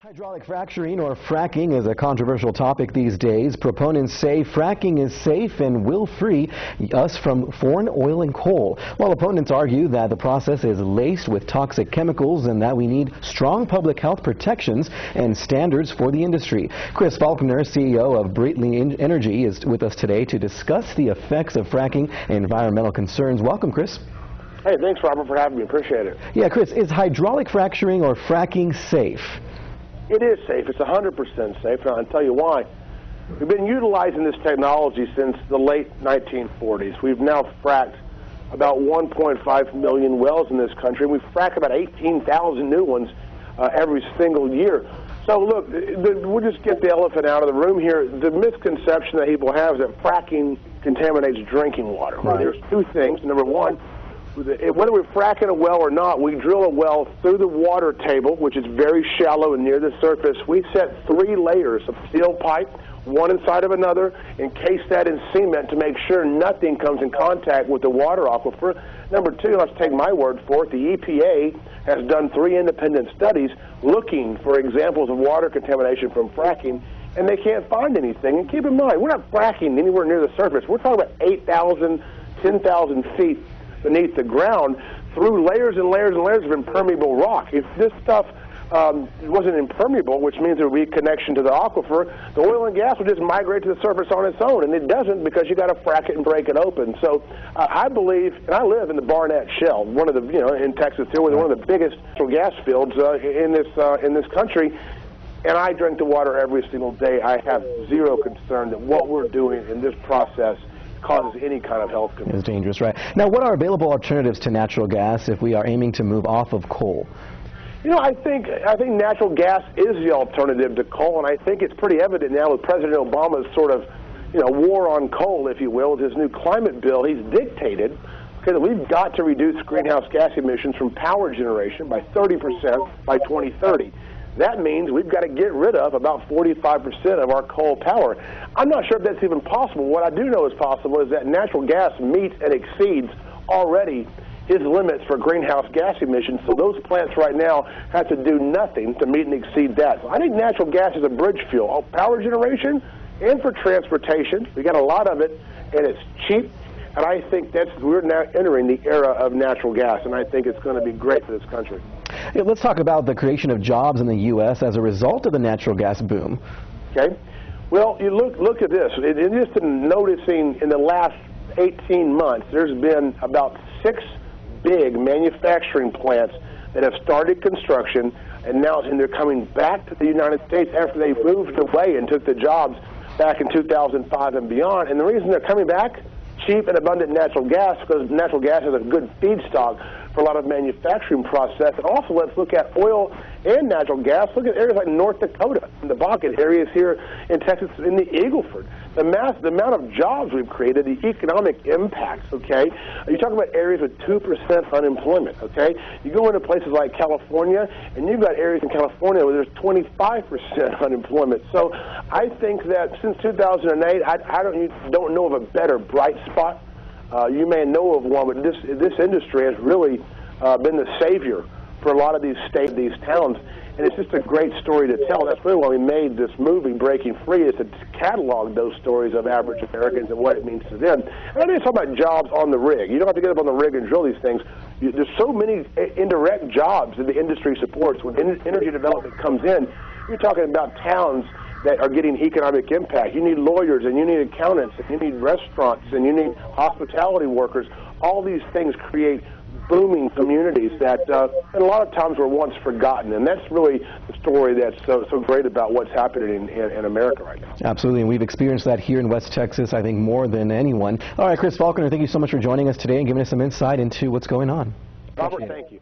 Hydraulic fracturing or fracking is a controversial topic these days. Proponents say fracking is safe and will free us from foreign oil and coal, while opponents argue that the process is laced with toxic chemicals and that we need strong public health protections and standards for the industry. Chris Faulkner, CEO of Breitling Energy, is with us today to discuss the effects of fracking and environmental concerns. Welcome, Chris. Hey, thanks, Robert, for having me. Appreciate it. Yeah, Chris, is hydraulic fracturing or fracking safe? It is safe. It's 100% safe, and I'll tell you why. We've been utilizing this technology since the late 1940s. We've now fracked about 1.5 million wells in this country, and we frack about 18,000 new ones every single year. So look, we'll just get the elephant out of the room here. The misconception that people have is that fracking contaminates drinking water. Well, there's two things. Number one, whether we're fracking a well or not, we drill a well through the water table, which is very shallow and near the surface. We set 3 layers of steel pipe, one inside of another, encase that in cement to make sure nothing comes in contact with the water aquifer. Number two, let's take my word for it, the EPA has done 3 independent studies looking for examples of water contamination from fracking, and they can't find anything. And keep in mind, we're not fracking anywhere near the surface. We're talking about 8,000, 10,000 feet beneath the ground through layers and layers and layers of impermeable rock. If this stuff wasn't impermeable, which means there would be a connection to the aquifer, the oil and gas would just migrate to the surface on its own, and it doesn't because you got to frack it and break it open. So I believe, and I live in the Barnett Shale, one of the, in Texas here, one of the biggest natural gas fields in this country, and I drink the water every single day. I have zero concern that what we're doing in this process causes any kind of health concern. It's dangerous, right? Now, what are available alternatives to natural gas if we are aiming to move off of coal? I think natural gas is the alternative to coal, and I think it's pretty evident now with President Obama's sort of, war on coal, if you will, with his new climate bill. He's dictated that we've got to reduce greenhouse gas emissions from power generation by 30% by 2030. That means we've got to get rid of about 45% of our coal power. I'm not sure if that's even possible. What I do know is possible is that natural gas meets and exceeds already his limits for greenhouse gas emissions, so those plants right now have to do nothing to meet and exceed that. So I think natural gas is a bridge fuel, power generation and for transportation. We got a lot of it, and it's cheap. And I think we're now entering the era of natural gas, and I think it's going to be great for this country. Yeah, let's talk about the creation of jobs in the U.S. as a result of the natural gas boom. Okay. Well, you look at this. Just in noticing in the last 18 months, there's been about 6 big manufacturing plants that have started construction, and now they're coming back to the United States after they moved away and took the jobs back in 2005 and beyond. And the reason they're coming back, cheap and abundant natural gas, because natural gas is a good feedstock for a lot of manufacturing process. And also, let's look at oil and natural gas. Look at areas like North Dakota, and the Bakken areas here in Texas, in the Eagle Ford. The amount of jobs we've created, the economic impacts, okay? You talk about areas with 2% unemployment, okay? You go into places like California, and you've got areas in California where there's 25% unemployment. So I think that since 2008, I don't know of a better bright spot. You may know of one, but this industry has really been the savior for a lot of these states, these towns, and it's just a great story to tell. That's really why we made this movie, Breaking Free, is to catalog those stories of average Americans and what it means to them. And I didn't talk about jobs on the rig. You don't have to get up on the rig and drill these things. There's so many indirect jobs that the industry supports. When energy development comes in, you're talking about towns that are getting economic impact. You need lawyers, and you need accountants, and you need restaurants, and you need hospitality workers. All these things create booming communities that a lot of times were once forgotten, and that's really the story that's so great about what's happening in America right now. Absolutely, and we've experienced that here in West Texas, I think, more than anyone. All right, Chris Faulkner, thank you so much for joining us today and giving us some insight into what's going on. Robert, thank you.